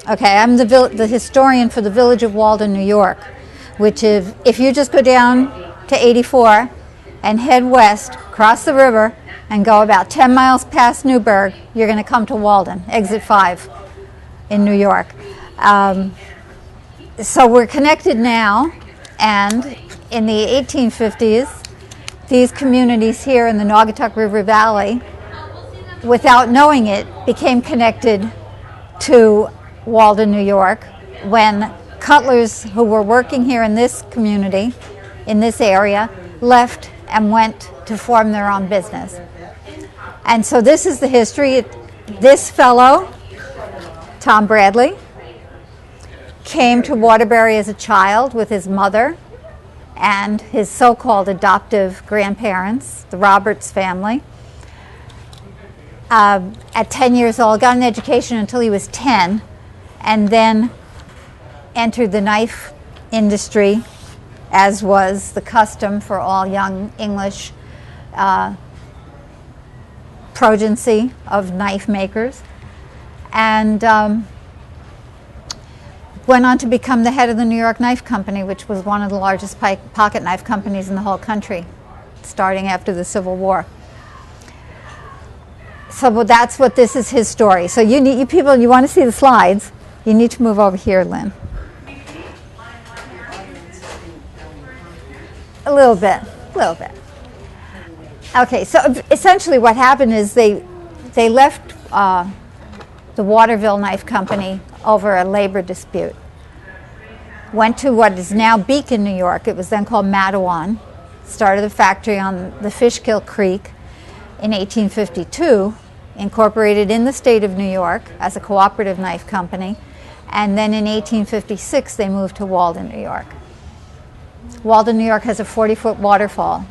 Okay, I'm the historian for the village of Walden, New York, which is, if you just go down to 84 and head west, cross the river, and go about 10 miles past Newburgh, you're going to come to Walden, exit 5 in New York. So we're connected now, and in the 1850s, these communities here in the Naugatuck River Valley, without knowing it, became connected to Walden, New York, when cutlers who were working here in this community, in this area, left and went to form their own business. And so this is the history. This fellow, Tom Bradley, came to Waterbury as a child with his mother and his so-called adoptive grandparents, the Roberts family. At 10 years old, got an education until he was 10, and then entered the knife industry, as was the custom for all young English progeny of knife makers, and went on to become the head of the New York Knife Company, which was one of the largest pocket knife companies in the whole country, starting after the Civil War. So that's what this is, his story. So you people, you want to see the slides, you need to move over here, Lynn. A little bit. Okay, so essentially what happened is they left the Waterville Knife Company over a labor dispute. Went to what is now Beacon, New York. It was then called Mattawan. Started a factory on the Fishkill Creek in 1852, incorporated in the state of New York as a cooperative knife company, and then in 1856 they moved to Walden, New York. Walden, New York has a 40-foot waterfall,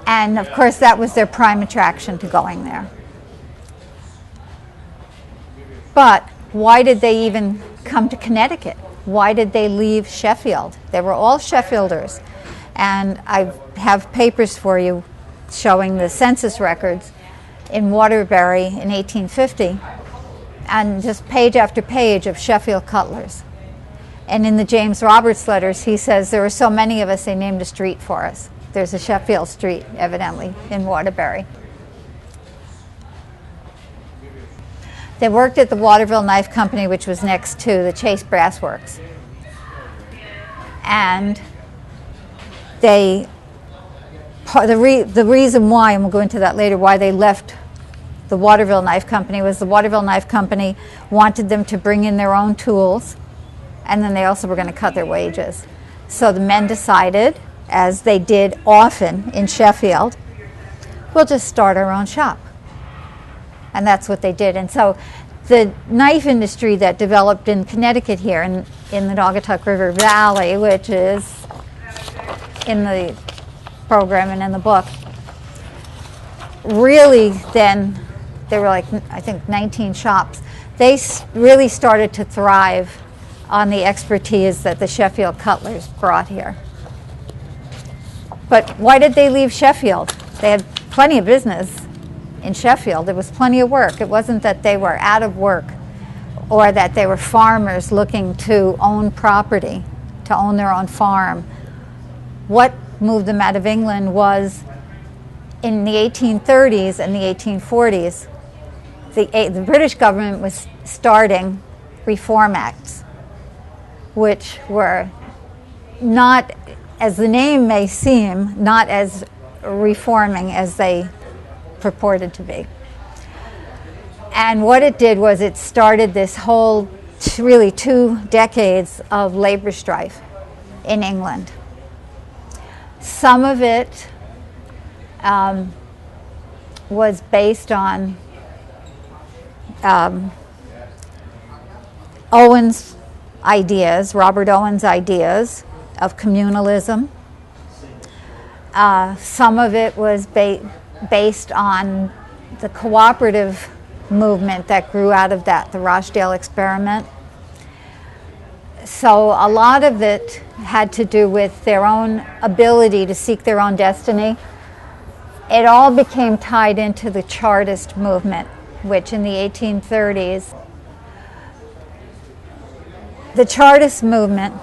and of course that was their prime attraction to going there. But why did they even come to Connecticut? Why did they leave Sheffield? They were all Sheffielders, and I have papers for you showing the census records in Waterbury in 1850, and just page after page of Sheffield cutlers. And in the James Roberts letters, he says there were so many of us, they named a street for us. There's a Sheffield Street, evidently, in Waterbury. They worked at the Waterville Knife Company, which was next to the Chase Brass Works. And the reason why, and we'll go into that later, why they left the Waterville Knife Company was the Waterville Knife Company wanted them to bring in their own tools, and then they also were going to cut their wages. So the men decided, as they did often in Sheffield, we'll just start our own shop. And that's what they did. And so the knife industry that developed in Connecticut here in the Naugatuck River Valley, which is in the program and in the book, really then, there were like, I think, 19 shops. They really started to thrive on the expertise that the Sheffield cutlers brought here. But why did they leave Sheffield? They had plenty of business in Sheffield. There was plenty of work. It wasn't that they were out of work or that they were farmers looking to own property, to own their own farm. What moved them out of England was, in the 1830s and the 1840s, the British government was starting reform acts, which were not, as the name may seem, not as reforming as they purported to be. And what it did was it started this whole, really 2 decades of labor strife in England. Some of it was based on Owen's ideas, Robert Owen's ideas of communalism. Some of it was based on the cooperative movement that grew out of that, the Rochdale experiment. So a lot of it had to do with their own ability to seek their own destiny. It all became tied into the Chartist movement, which in the 1830s The Chartist Movement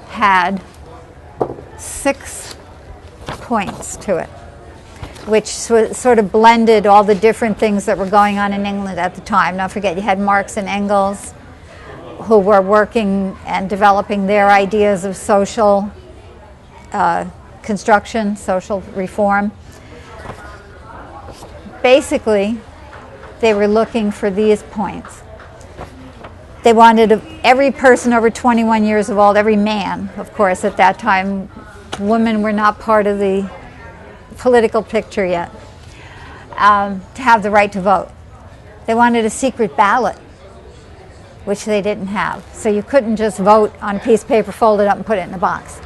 had 6 points to it, which sort of blended all the different things that were going on in England at the time. Don't forget, you had Marx and Engels, who were working and developing their ideas of social construction, social reform. Basically, they were looking for these points. They wanted every person over 21 years of old, every man, of course, at that time. Women were not part of the political picture yet, to have the right to vote. They wanted a secret ballot, which they didn't have. So you couldn't just vote on a piece of paper, fold it up, and put it in a box.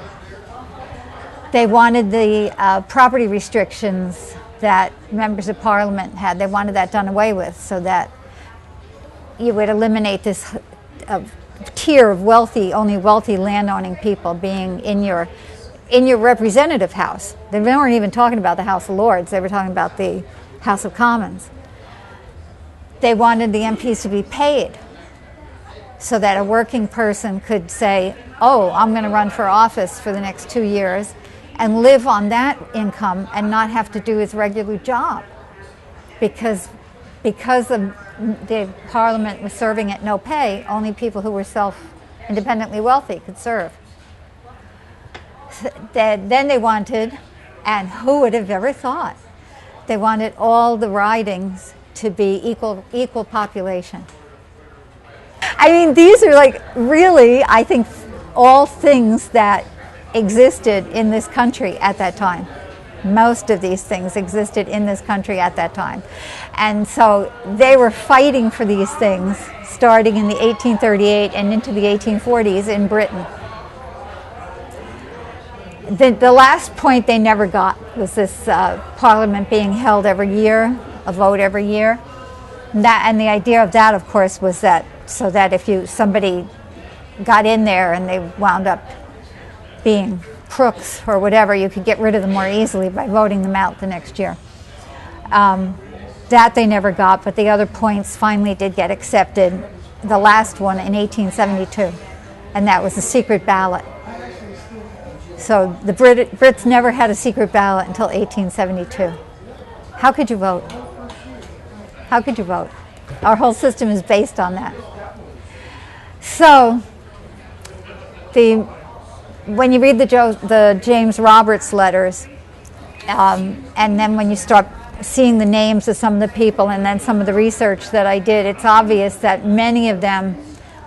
They wanted the property restrictions that members of Parliament had. They wanted that done away with, so that you would eliminate this tier of only wealthy landowning people being in your representative house. They weren't even talking about the House of Lords. They were talking about the House of Commons. They wanted the MPs to be paid so that a working person could say, oh, I'm going to run for office for the next 2 years and live on that income and not have to do his regular job. Because of the Parliament was serving at no pay, only people who were independently wealthy could serve. Then they wanted, and who would have ever thought, they wanted all the ridings to be equal population. I mean, these are like really, I think, all things that existed in this country at that time. Most of these things existed in this country at that time. And so they were fighting for these things starting in the 1838 and into the 1840s in Britain. The last point they never got was this Parliament being held every year, a vote every year. And the idea of that, of course, was that so that if somebody got in there and they wound up being crooks or whatever, you could get rid of them more easily by voting them out the next year. That they never got, but the other points finally did get accepted. The last one in 1872, and that was a secret ballot. So the Brits never had a secret ballot until 1872. How could you vote? How could you vote? Our whole system is based on that. So when you read the James Roberts letters, and then when you start seeing the names of some of the people and then some of the research that I did, it's obvious that many of them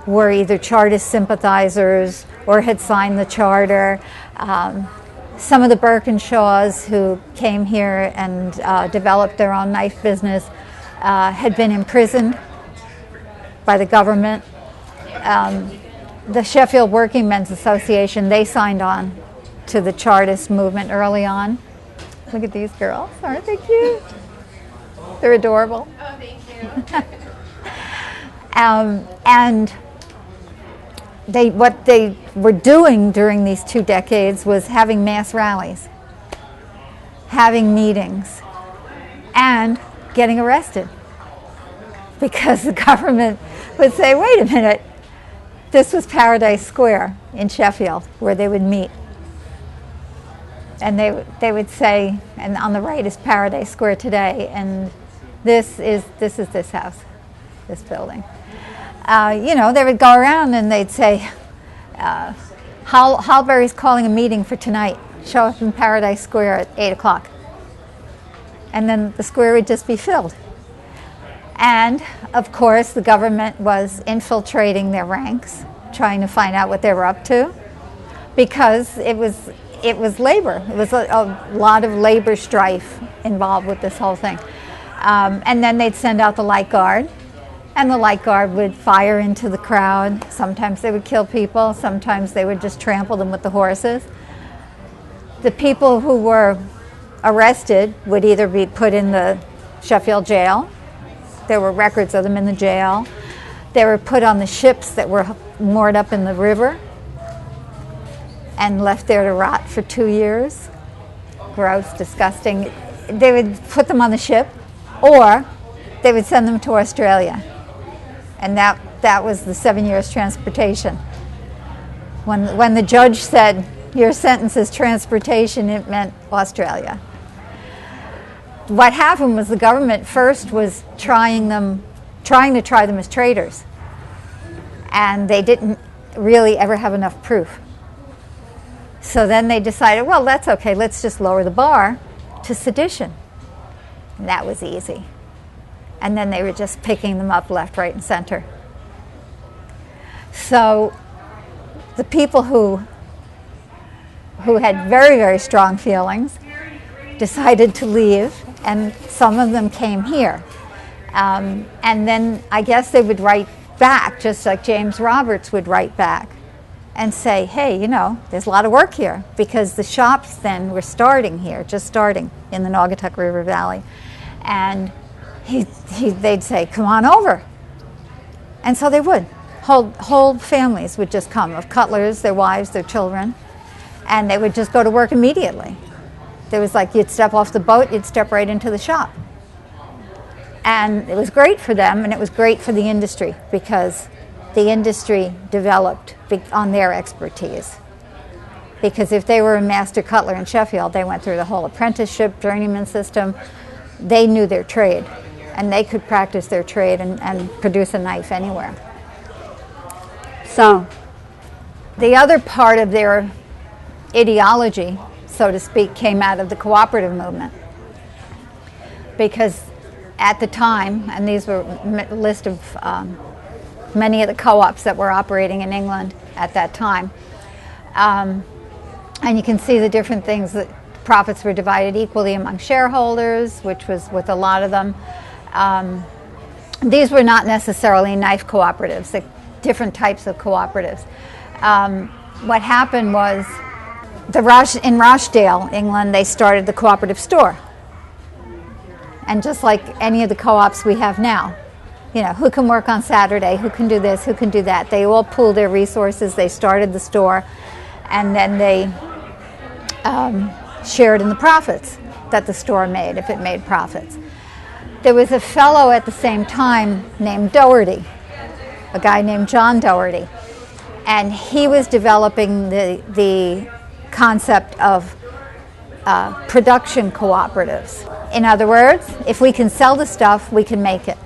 were either Chartist sympathizers or had signed the charter. Some of the Birkinshaws who came here and developed their own knife business had been imprisoned by the government. The Sheffield Working Men's Association, they signed on to the Chartist movement early on. Look at these girls, aren't they cute? They're adorable. Oh, thank you. And what they were doing during these 2 decades was having mass rallies, having meetings, and getting arrested. Because the government would say, wait a minute, this was Paradise Square in Sheffield where they would meet. And they would say, and on the right is Paradise Square today, and this is this house, this building. They would go around and they'd say, Halberry's calling a meeting for tonight. Show up in Paradise Square at 8 o'clock. And then the square would just be filled. And, of course, the government was infiltrating their ranks, trying to find out what they were up to, because it was labor. It was a lot of labor strife involved with this whole thing. And then they'd send out the light guard, and the light guard would fire into the crowd. Sometimes they would kill people. Sometimes they would just trample them with the horses. The people who were arrested would either be put in the Sheffield jail. There were records of them in the jail. They were put on the ships that were moored up in the river and left there to rot for 2 years. Gross, disgusting. They would put them on the ship, or they would send them to Australia. And that was the 7 years transportation. When the judge said, your sentence is transportation, it meant Australia. What happened was the government first was trying to try them as traitors. And they didn't really ever have enough proof. So then they decided, well, that's okay, let's just lower the bar to sedition. And that was easy. And then they were just picking them up left, right, and center. So the people who had very, very strong feelings decided to leave, and some of them came here. And then I guess they would write back, just like James Roberts would write back and say, hey, there's a lot of work here, because the shops then were starting here, just starting in the Naugatuck River Valley. And they'd say, come on over. And so they would. Whole families would just come, of cutlers, their wives, their children, and they would just go to work immediately. There was like, you'd step off the boat, you'd step right into the shop. And it was great for them, and it was great for the industry, because the industry developed on their expertise. Because if they were a master cutler in Sheffield, they went through the whole apprenticeship, journeyman system. They knew their trade, and they could practice their trade and produce a knife anywhere. So the other part of their ideology, so to speak, came out of the cooperative movement. Because at the time, and these were a list of many of the co-ops that were operating in England at that time, and you can see the different things. That profits were divided equally among shareholders, which was with a lot of them. These were not necessarily knife cooperatives, different types of cooperatives. What happened was, in Rochdale, England, they started the cooperative store. And just like any of the co-ops we have now, who can work on Saturday, who can do this, who can do that. They all pooled their resources, they started the store, and then they shared in the profits that the store made, if it made profits. There was a fellow at the same time named Doherty, a guy named John Doherty, and he was developing the concept of production cooperatives. In other words, if we can sell the stuff, we can make it.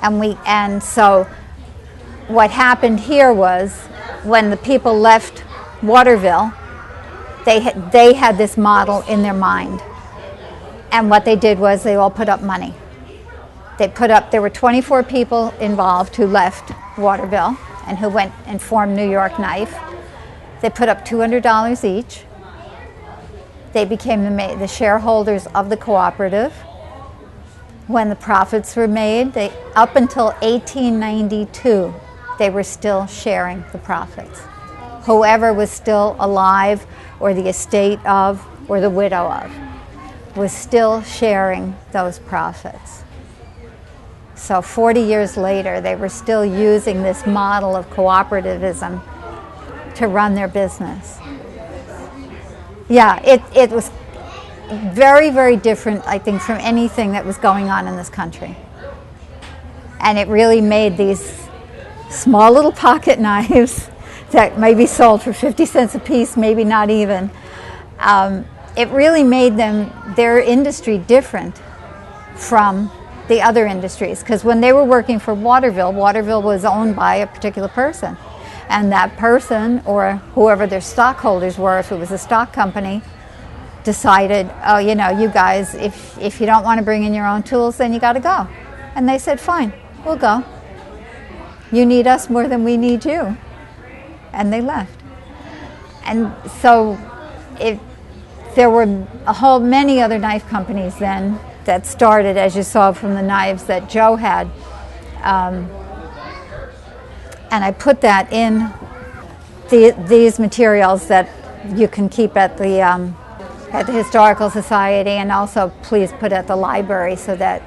And so what happened here was, when the people left Waterville, they had this model in their mind. And what they did was they all put up money. There were 24 people involved who left Waterville and who went and formed New York Knife. They put up $200 each. They became the shareholders of the cooperative. When the profits were made, up until 1892, they were still sharing the profits. Whoever was still alive, or the estate of, or the widow of, was still sharing those profits. So 40 years later, they were still using this model of cooperativism to run their business. Yeah, it was very, very different, I think, from anything that was going on in this country. And it really made these small little pocket knives that may be sold for 50 cents a piece, maybe not even. It really made their industry different from the other industries. Because when they were working for Waterville was owned by a particular person. And that person, or whoever their stockholders were, if it was a stock company, decided, oh, you guys, if you don't want to bring in your own tools, then you got to go. And they said, fine, we'll go. You need us more than we need you. And they left. And so there were many other knife companies then that started, as you saw from the knives that Joe had. And I put that in these materials that you can keep at the Historical Society, and also please put at the library so that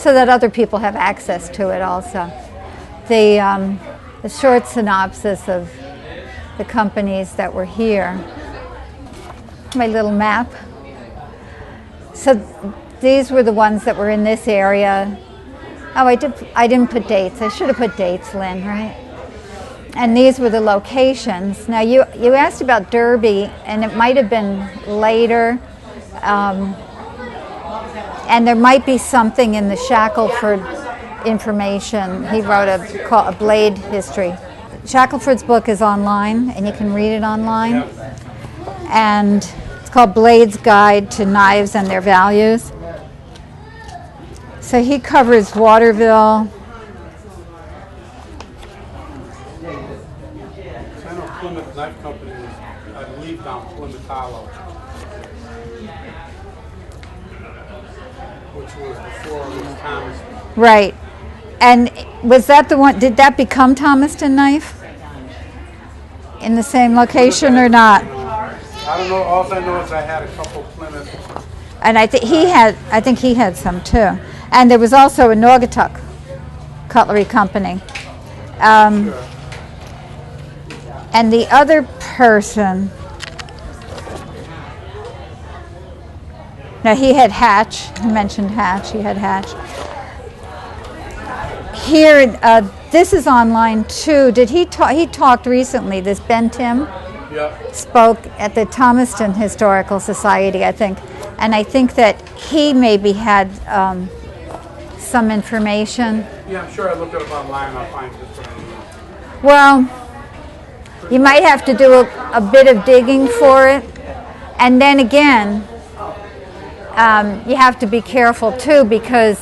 other people have access to it also. The short synopsis of the companies that were here. My little map. So these were the ones that were in this area. Oh, I didn't put dates. I should have put dates, Lynn, right? And these were the locations. Now, you asked about Derby, and it might have been later. And there might be something in the Shackelford information. He wrote a blade history. Shackelford's book is online, and you can read it online. And it's called Blade's Guide to Knives and Their Values. So he covers Waterville. I know Plymouth Knife Company was, I believe, down Plymouth Hollow, which was before it was Thomas. Right. And was that the one, did that become Thomaston Knife? In the same location or not? I don't know. All I know is I had a couple Plymouth. And I think he had some too. And there was also a Naugatuck cutlery company. Sure. And the other person, now he had Hatch. He mentioned Hatch. He had Hatch. Here, this is online too. Did he talk? He talked recently. This Ben Tim spoke at the Thomaston Historical Society, I think, and I think that he maybe had some information. Yeah, I'm sure I looked it up online and I'll find this one. Well, you might have to do a bit of digging for it, and then again, you have to be careful too, because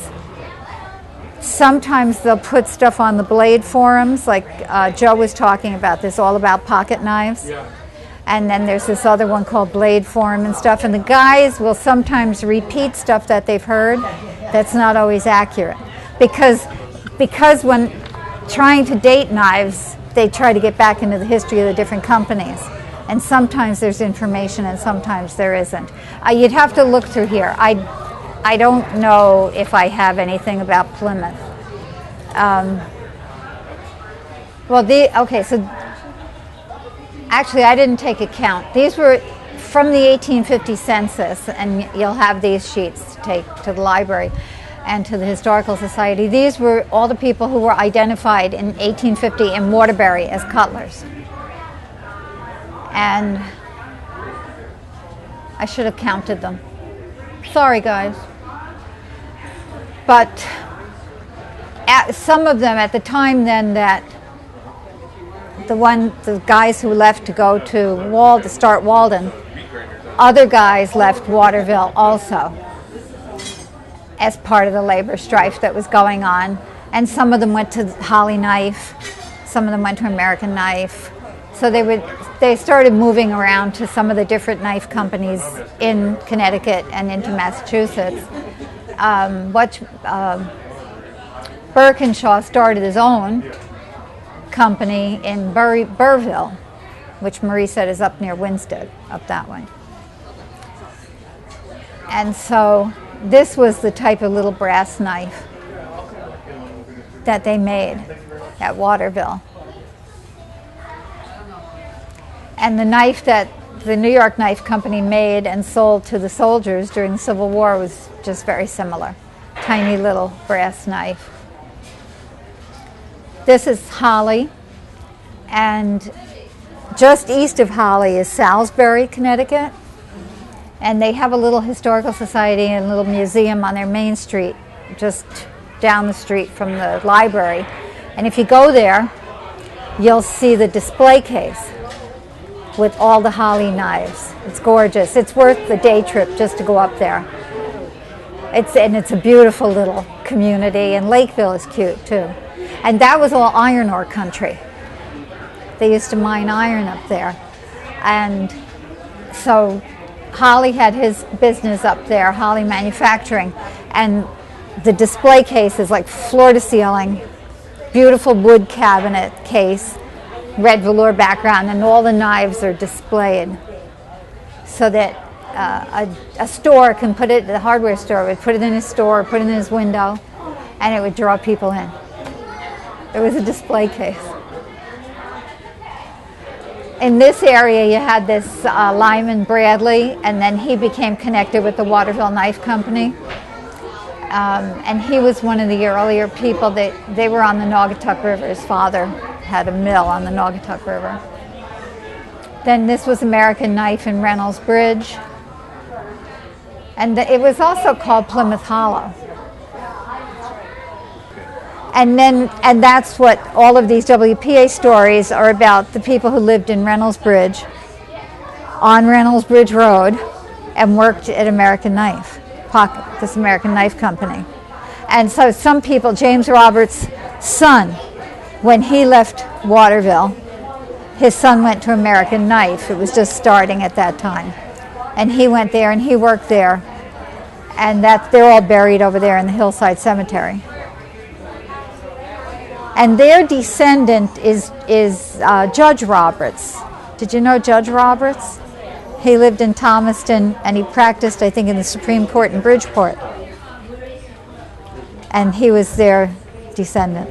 sometimes they'll put stuff on the blade forums, like Joe was talking about this, all about pocket knives. Yeah. And then there's this other one called Blade Forum and stuff. And the guys will sometimes repeat stuff that they've heard that's not always accurate. Because when trying to date knives, they try to get back into the history of the different companies. And sometimes there's information and sometimes there isn't. You'd have to look through here. I don't know if I have anything about Plymouth. So actually I didn't take a count. These were from the 1850 census, and you'll have these sheets to take to the library and to the Historical Society. These were all the people who were identified in 1850 in Waterbury as cutlers. And I should have counted them. Sorry, guys. But some of them at the time then that the guys who left to go to start Walden, other guys left Waterville also as part of the labor strife that was going on. And some of them went to Holly Knife, some of them went to American Knife. So they started moving around to some of the different knife companies in Connecticut and into Massachusetts. Birkinshaw started his own company in Burville, which Marie said is up near Winsted, up that way. And so this was the type of little brass knife that they made at Waterville. And the knife that the New York Knife Company made and sold to the soldiers during the Civil War was just very similar. Tiny little brass knife. This is Holly, and just east of Holly is Salisbury, Connecticut. And they have a little historical society and a little museum on their main street, just down the street from the library. And if you go there, you'll see the display case with all the Holly knives. It's gorgeous. It's worth the day trip just to go up there. It's a beautiful little community, and Lakeville is cute too. And that was all iron ore country. They used to mine iron up there. And so Holly had his business up there, Holly Manufacturing, and the display case is like floor to ceiling, beautiful wood cabinet case, red velour background, and all the knives are displayed so that a store can put it, the hardware store would put it in his store, put it in his window, and it would draw people in. It was a display case. In this area, you had this Lyman Bradley, and then he became connected with the Waterville Knife Company. And he was one of the earlier people that they were on the Naugatuck River. His father had a mill on the Naugatuck River. Then this was American Knife in Reynolds Bridge. And it was also called Plymouth Hollow. And that's what all of these WPA stories are about, the people who lived in Reynolds Bridge, on Reynolds Bridge Road, and worked at American Knife, this American Knife Company. And so some people, James Roberts' son, when he left Waterville, his son went to American Knife. It was just starting at that time. And he went there and he worked there. And they're all buried over there in the Hillside Cemetery. And their descendant is Judge Roberts. Did you know Judge Roberts? He lived in Thomaston and he practiced, I think, in the Supreme Court in Bridgeport. And he was their descendant.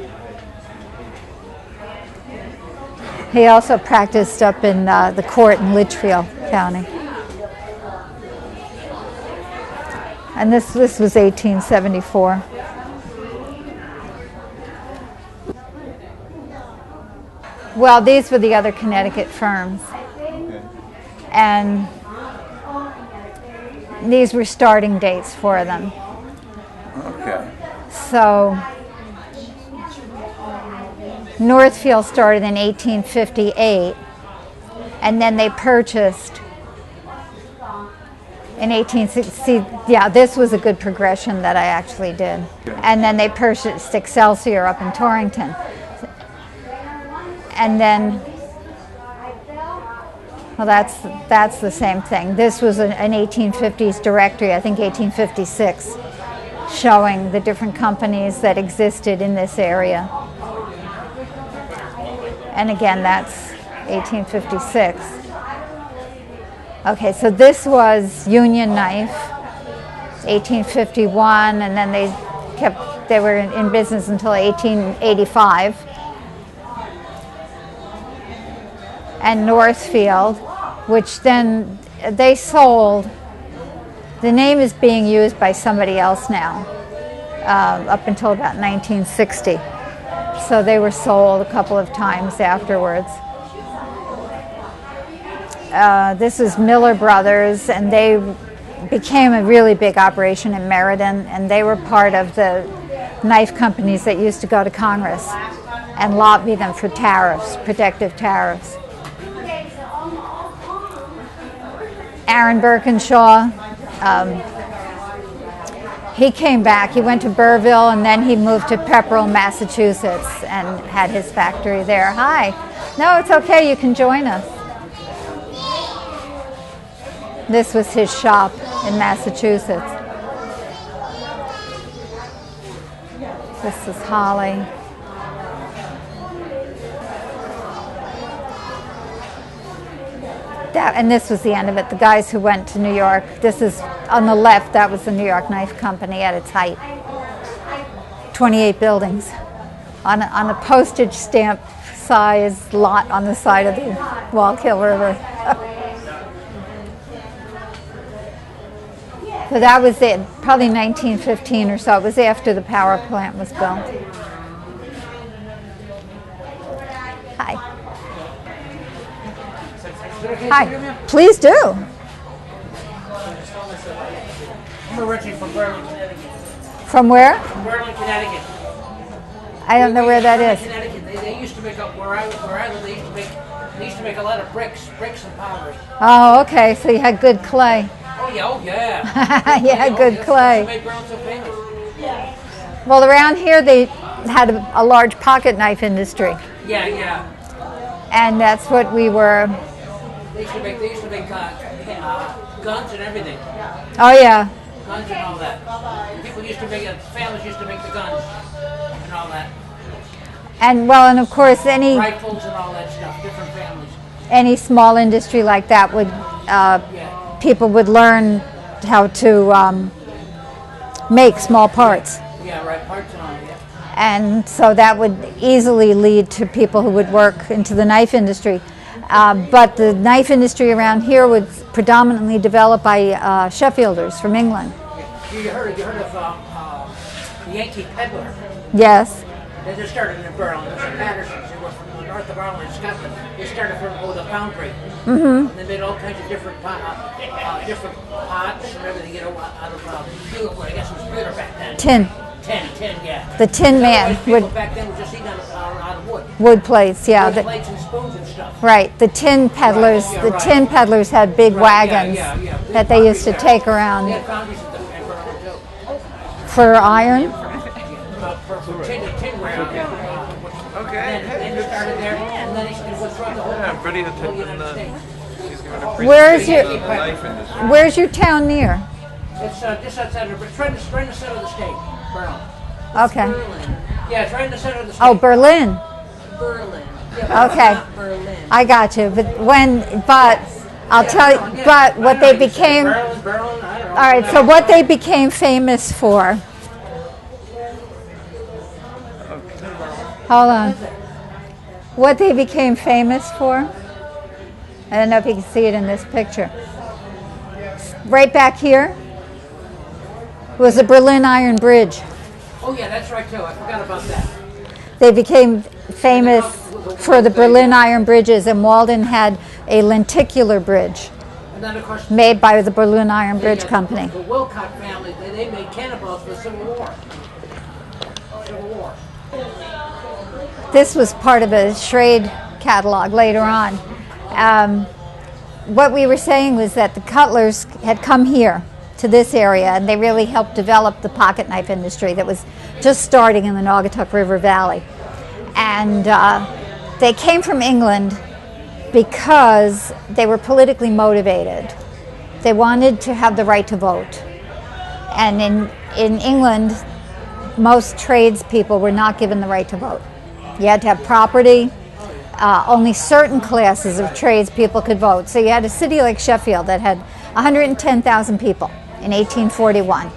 He also practiced up in the court in Litchfield County. And this was 1874. Well, these were the other Connecticut firms. And these were starting dates for them. Okay. So Northfield started in 1858, and then they purchased in 1860. Yeah, this was a good progression that I actually did. And then they purchased Excelsior up in Torrington. And then, well, that's the same thing. This was an 1850s directory, I think 1856, showing the different companies that existed in this area. And again, that's 1856. Okay, so this was Union Knife, 1851, and then they were in business until 1885. And Northfield, which then they sold. The name is being used by somebody else now, up until about 1960. So they were sold a couple of times afterwards. This is Miller Brothers, and they became a really big operation in Meriden, and they were part of the knife companies that used to go to Congress and lobby them for tariffs, protective tariffs. Aaron Birkinshaw, he came back. He went to Burrville, and then he moved to Pepperell, Massachusetts, and had his factory there. Hi. No, it's okay. You can join us. This was his shop in Massachusetts. This is Holly. And this was the end of it. The guys who went to New York. This is on the left. That was the New York Knife Company at its height. 28 buildings on a postage stamp size lot on the side of the Wallkill River. So that was it. Probably 1915 or so. It was after the power plant was built. Hi. Hi, please do. I'm originally from Berlin, Connecticut. From where? From Berlin, Connecticut. I don't know where that is. Connecticut. They used to make up where I live. They used to make a lot of bricks and powders. Oh, okay. So you had good clay. Oh yeah. You had good clay. They made Brown so famous. Well, around here they had a large pocket knife industry. Yeah. And that's what we were. They used to make guns and everything. Oh yeah. Guns and all that. People used to make families used to make the guns and all that. And well, and of course any Rifles and all that stuff. Different families. Any small industry like that would people would learn how to make small parts. Yeah, right. Parts and all that. And so that would easily lead to people who would work into the knife industry. But the knife industry around here was predominantly developed by Sheffielders from England. You heard of Yankee Peddler? Yes. They just started in Berlin. It was the Pattersons. They were from north of Ireland, Scotland. They started with a foundry. And they made all kinds of different pots and everything, out of pewter. I guess it was pewter back then. Tin. Tin, yeah. The Tin Man People back then would just eat out of wood. wood plates, yeah. Wood plates and spoons and stuff. Right, the tin peddlers. Right, yeah, the right. tin peddlers had big wagons yeah. that they used to take around They had foundries at Berlin too. for iron. For tinware. Okay. And then he started there, and then he was throughout the whole Yeah, brilliant. whole United States. She's giving a Where's your- presentation on the knife industry. Where's your town near? It's just outside of, it's right in the center of the state, Berlin. Okay. Berlin. Yeah, it's right in the center of the state. Oh, Berlin. Berlin. Yeah, Okay. not Berlin. I got you. But I'll tell you. But what they became. Berlin, I don't know. All right. So what they became famous for. Hold on. What they became famous for. I don't know if you can see it in this picture. Right back here was the Berlin Iron Bridge. Oh yeah, that's right too. I forgot about that. They became famous for the Berlin Iron Bridges, and Walden had a lenticular bridge And then of course, made by the Berlin Iron Bridge Company. the Wilcott family, they made cannonballs for the Civil War. This was part of a Schrade catalog later on. What we were saying was that the Cutlers had come here to this area, and they really helped develop the pocket knife industry that was just starting in the Naugatuck River Valley. And they came from England because they were politically motivated. They wanted to have the right to vote. And in England, most tradespeople were not given the right to vote. You had to have property. Only certain classes of tradespeople could vote. So you had a city like Sheffield that had 110,000 people in 1841.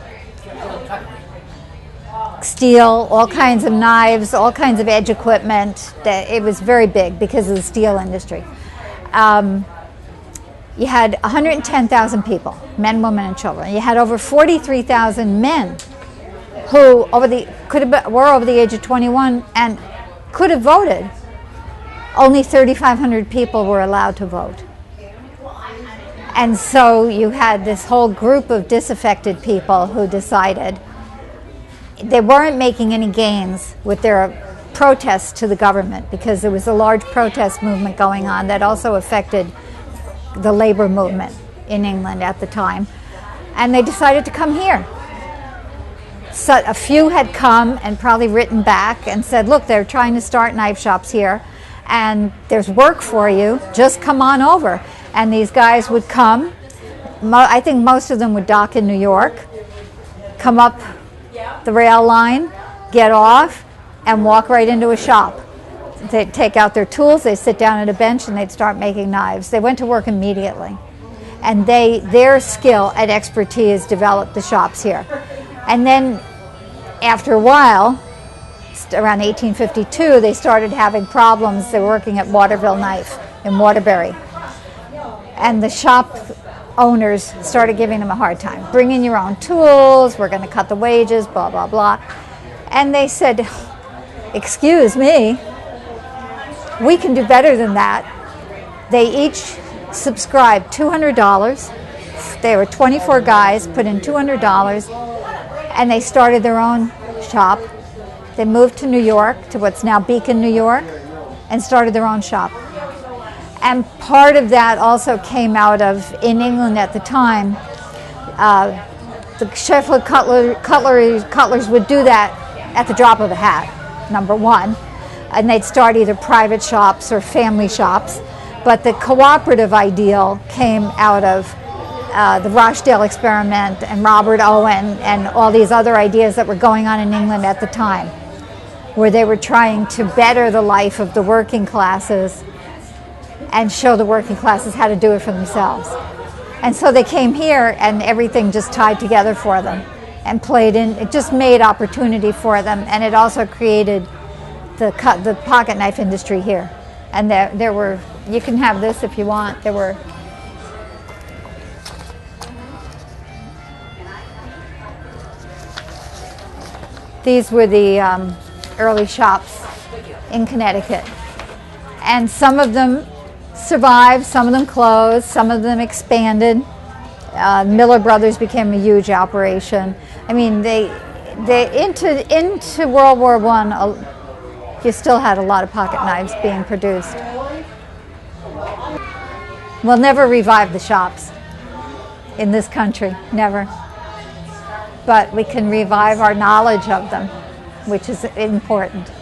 Steel, all kinds of knives, all kinds of edge equipment. It was very big because of the steel industry. You had 110,000 people, men, women, and children. You had over 43,000 men who were over the age of 21 and could have voted. Only 3,500 people were allowed to vote. And so you had this whole group of disaffected people who decided they weren't making any gains with their protests to the government, because there was a large protest movement going on that also affected the labor movement in England at the time. And they decided to come here. So a few had come and probably written back and said, look, they're trying to start knife shops here, and there's work for you, just come on over. And these guys would come. I think most of them would dock in New York, come up the rail line, get off, and walk right into a shop. They'd take out their tools, they'd sit down at a bench, and they'd start making knives. They went to work immediately. And their skill and expertise developed the shops here. And then after a while, around 1852, they started having problems. They were working at Waterville Knife in Waterbury. And the shop owners started giving them a hard time. Bring in your own tools, we're going to cut the wages, blah, blah, blah. And they said, excuse me, we can do better than that. They each subscribed $200. They were 24 guys, put in $200, and they started their own shop. They moved to New York, to what's now Beacon, New York, and started their own shop. And part of that also came out of, in England at the time, the Sheffield cutlers would do that at the drop of a hat, number one. And they'd start either private shops or family shops. But the cooperative ideal came out of the Rochdale experiment and Robert Owen and all these other ideas that were going on in England at the time, where they were trying to better the life of the working classes and show the working classes how to do it for themselves. And so they came here, and everything just tied together for them and played in. It just made opportunity for them, and it also created the pocket knife industry here. And there were, you can have this if you want, there were these were the early shops in Connecticut. And some of them survived, some of them closed, some of them expanded. Miller Brothers became a huge operation. I mean, they into World War I, you still had a lot of pocket knives being produced. We'll never revive the shops in this country, never. But we can revive our knowledge of them, which is important.